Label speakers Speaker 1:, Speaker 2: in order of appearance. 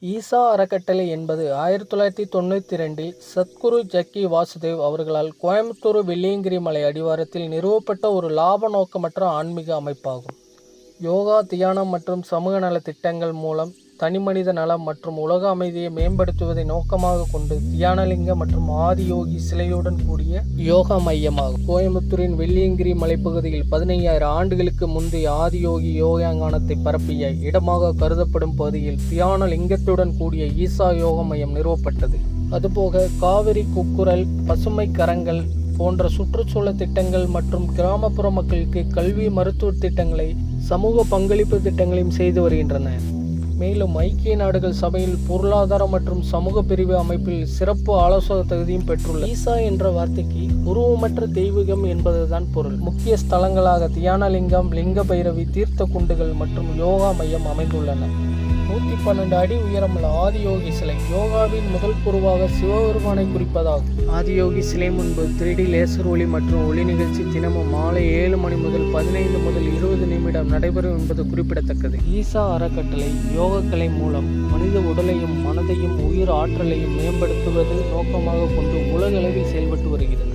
Speaker 1: ஈசா அறக்கட்டளை என்பது 1992இல் சத்குரு ஜக்கி வாசுதேவ் அவர்களால் கோயம்புத்தூர் வெள்ளியங்கிரி மலை அடிவாரத்தில் நிறுவப்பட்ட ஒரு லாப நோக்கமற்ற ஆன்மீக அமைப்பாகும். யோகா, தியானம் மற்றும் சமூக நல திட்டங்கள் மூலம் தனிமனித நலம் மற்றும் உலக அமைதியை மேம்படுத்துவதை நோக்கமாக கொண்டு தியானலிங்க மற்றும் ஆதியோகி சிலையுடன் கூடிய யோகா மையமாகும். கோயம்புத்தூரின் வெள்ளியங்கிரி மலைப்பகுதியில் 15,000 ஆண்டுகளுக்கு முந்தைய ஆதியோகி யோகாங்கானத்தை பரப்பிய இடமாக கருதப்படும் பகுதியில் தியான லிங்கத்துடன் கூடிய ஈசா யோக மையம் நிறுவப்பட்டது. அதுபோக காவிரி குக்குரல், பசுமை கரங்கள் போன்ற சுற்றுச்சூழல் திட்டங்கள் மற்றும் கிராமப்புற மக்களுக்கு கல்வி, மருத்துவ திட்டங்களை, சமூக பங்களிப்பு திட்டங்களையும் செய்து வருகின்றன. மேலும் ஐக்கிய நாடுகள் சபையில் பொருளாதார மற்றும் சமூக பிரிவு அமைப்பில் சிறப்பு ஆலோசகர் தகுதியும் பெற்றுள்ளது. ஈசா என்ற வார்த்தைக்கு உருவமற்ற தெய்வீகம் என்பதுதான் பொருள். முக்கிய ஸ்தலங்களாக தியானலிங்கம், லிங்க பைரவி, தீர்த்த குண்டுகள் மற்றும் யோகா மையம் அமைந்துள்ளன. 112 அடி உயரமுள்ள ஆதியோகி சிலை யோகாவின் முதல் குருவாக சிவபெருமானை குறிப்பதாகும். ஆதியோகி சிலை முன்பு 3D லேசர் ஒளி மற்றும் ஒளி நிகழ்ச்சி தினமும் மாலை 7 மணி முதல் 15 முதல் 20 நிமிடம் நடைபெறும் என்பது குறிப்பிடத்தக்கது. ஈசா அறக்கட்டளை யோகக்கலை மூலம் மனித உடலையும் மனதையும் உயிர் ஆற்றலையும் மேம்படுத்துவது நோக்கமாக கொண்டு உலகளவில் செயல்பட்டு வருகிறது.